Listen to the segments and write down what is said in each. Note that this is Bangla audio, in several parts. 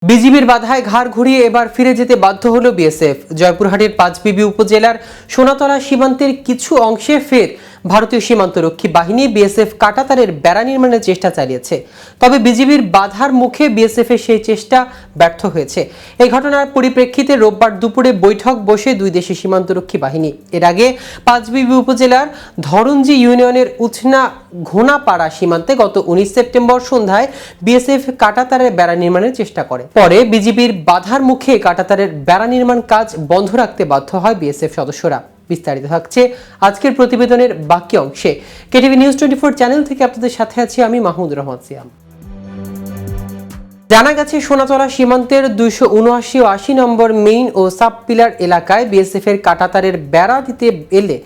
বিজিবির বাধায় ঘাড় ঘুরিয়ে এবার ফিরে যেতে বাধ্য হলো বিএসএফ। জয়পুরহাটের পাঁচবিবি উপজেলার সোনাতলা সীমান্তের কিছু অংশে ফের ভারতীয় সীমান্তরক্ষী বাহিনী বিএসএফ কাঁটাতারের বেড়া নির্মাণের চেষ্টা চালিয়েছে। তবে বিজিবির বাধার মুখে বিএসএফ এর সেই চেষ্টা ব্যর্থ হয়েছে। এই ঘটনার পরিপ্রেক্ষিতে রোববার দুপুরে বৈঠক বসে দুই দেশের সীমান্তরক্ষী বাহিনী। এর আগে পাঁচবিবি উপজেলার ধরঞ্জি ইউনিয়নের উছনা ঘোনাপাড়া সীমান্তে গত 19 সেপ্টেম্বর সন্ধ্যায় বিএসএফ কাঁটাতারের বেড়া নির্মাণের চেষ্টা করে। পরে বিজিবির বাধার মুখে কাঁটাতারের বেড়া নির্মাণ কাজ বন্ধ রাখতে বাধ্য হয় বিএসএফ সদস্যরা। বিস্তারিত থাকছে আজকের প্রতিবেদনের বাকি অংশে। কেটিভি নিউজ 24 চ্যানেল থেকে আপনাদের সাথে আছি আমি মাহমুদুর রহমান সিয়াম। জানা গেছে, সোনাতলা সীমান্তের 279 ও 80 নম্বর মেইন ও সাব পিলার এলাকায় বিএসএফ এর কাঁটাতারের বেড়া দিতে এলে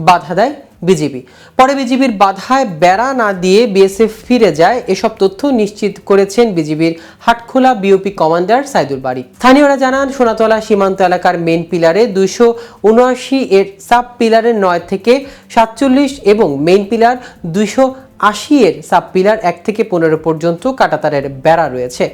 বাধা দেয় বিজিবি। পরে বিজিবির বাধায় বেড়া না দিয়ে বিএসএফ ফিরে যায়। এসব তথ্য নিশ্চিত করেছেন বিজিবির হাটখোলা বিওপি কমান্ডার সাইদুল বারী। স্থানীয়রা জানান, সোনাতলা সীমান্ত এলাকার মেইন পিলারে 279 এর সাব পিলারের 9 থেকে 47 এবং মেইন পিলার 280 এর সাব পিলার 1 থেকে 15 পর্যন্ত কাঁটাতারের বেড়া রয়েছে।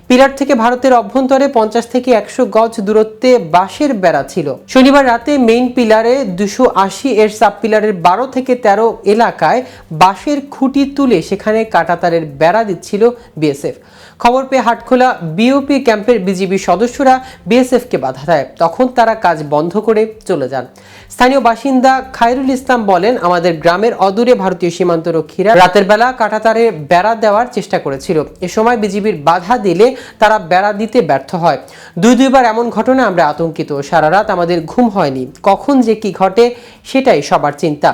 পিলার থেকে ভারতের অভ্যন্তরে 50 থেকে 100 গজ দূরত্বে বাঁশের বেড়া ছিল। শনিবার রাতে মেইন পিলারে 280 এর সাব পিলারের 12 থেকে 13 এলাকায় বাঁশের খুঁটি তুলে সেখানে কাঁটাতারের বেড়া দিচ্ছিল বিএসএফ। খবর পেয়ে হাটখোলা বিওপি ক্যাম্পের বিজিবি সদস্যরা বিএসএফ কে বাধা দেয়। তখন তারা কাজ বন্ধ করে চলে যান। স্থানীয় বাসিন্দা খায়রুল ইসলাম বলেন, আমাদের গ্রামের অদূরে ভারতীয় সীমান্তরক্ষীরা রাতের বেলা কাঁটাতারে বেড়া দেওয়ার চেষ্টা করেছিল। এ সময় বিজিবির বাধা দিলে তারা বেড়া দিতে ব্যর্থ হয়। দুইবার এমন ঘটনা আমরা আতঙ্কিত। সারা রাত আমাদের ঘুম হয়নি। কখন যে কি ঘটে সেটাই সবার চিন্তা।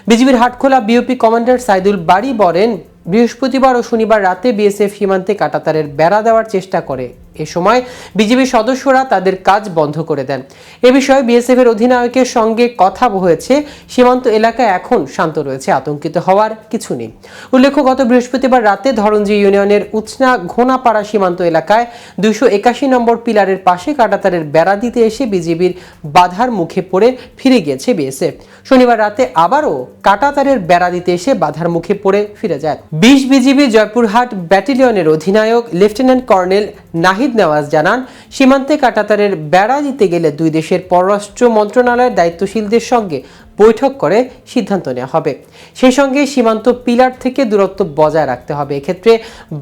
বিজিবির হাটখোলা বিওপি কমান্ডার সাইদুল বারী বলেন, বৃহস্পতিবার ও শনিবার রাতে বিএসএফ সীমান্তে কাঁটাতারের বেড়া দেওয়ার চেষ্টা করে। এ সময় বিজিবি সদস্যরা তাদের কাজ বন্ধ করে দেন। এ বিষয়ে বিএসএফ এর অধিনায়কের সঙ্গে কথা হয়েছে। সীমান্ত এলাকা এখন শান্ত রয়েছে, আতঙ্কিত হওয়ার কিছু নেই। উল্লেখ্য, গত বৃহস্পতিবার রাতে ধরঞ্জি ইউনিয়নের উছনা ঘোনাপাড়া সীমান্ত এলাকায় 281 নম্বর পিলারের পাশে কাঁটাতারের বেড়া দিতে এসে বিজিবির বাধার মুখে পড়ে ফিরে গিয়েছে বিএসএফ। শনিবার রাতে আবারও কাঁটাতারের বেড়া দিতে এসে বাধার মুখে পড়ে ফিরে যায়। 20 বিজিবি জয়পুরহাট ব্যাটালিয়নের অধিনায়ক লেফটেন্যান্ট কর্নেল নাহিদ নেওয়াজ জানান, সীমান্তে কাঁটাতারের বেড়া দিতে গেলে দুই দেশের পররাষ্ট্র মন্ত্রণালয়ের দায়িত্বশীলদের সঙ্গে বৈঠক করে সিদ্ধান্ত নেওয়া হবে। সেই সঙ্গে সীমান্ত পিলার থেকে দূরত্ব বজায় রাখতে হবে। এক্ষেত্রে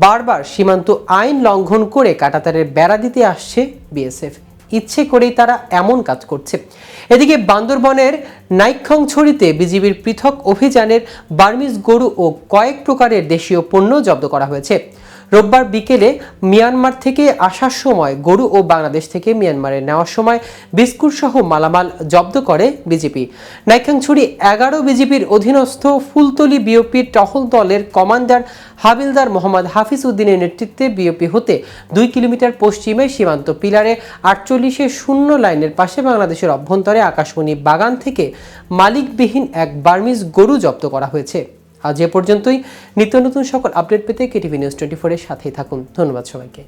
বারবার সীমান্ত আইন লঙ্ঘন করে কাঁটাতারের বেড়া দিতে আসছে বিএসএফ। ইচ্ছে করেই তারা এমন কাজ করছে। এদিকে বান্দরবনের নাইক্ষ্যংছড়িতে বিজিবির পৃথক অভিযানের বার্মিজ গরু ও কয়েক প্রকারের দেশীয় পণ্য জব্দ করা হয়েছে। রোববার বিকেলে মিয়ানমার থেকে আসার সময় গরু ও বাংলাদেশ থেকে মিয়ানমারে নেওয়ার সময় বিস্কুট সহ মালামাল জব্দ করে বিজিবি। নাইক্ষ্যংছড়ি 11 বিজিবির অধীনস্থ ফুলতলি বিওপির টহল দলের কমান্ডার হাবিলদার মোহাম্মদ হাফিজ উদ্দিনের নেতৃত্বে বিওপি হতে 2 কিলোমিটার পশ্চিমে সীমান্ত পিলারে 48 শূন্য লাইনের পাশে বাংলাদেশের অভ্যন্তরে আকাশমণি বাগান থেকে মালিকবিহীন এক বার্মিজ গরু জব্দ করা হয়েছে। আজ এ পর্যন্তই। নিত্য নতুন সকল আপডেট পেতে কেটিভি নিউজ 24 এর সাথেই থাকুন। ধন্যবাদ সবাইকে।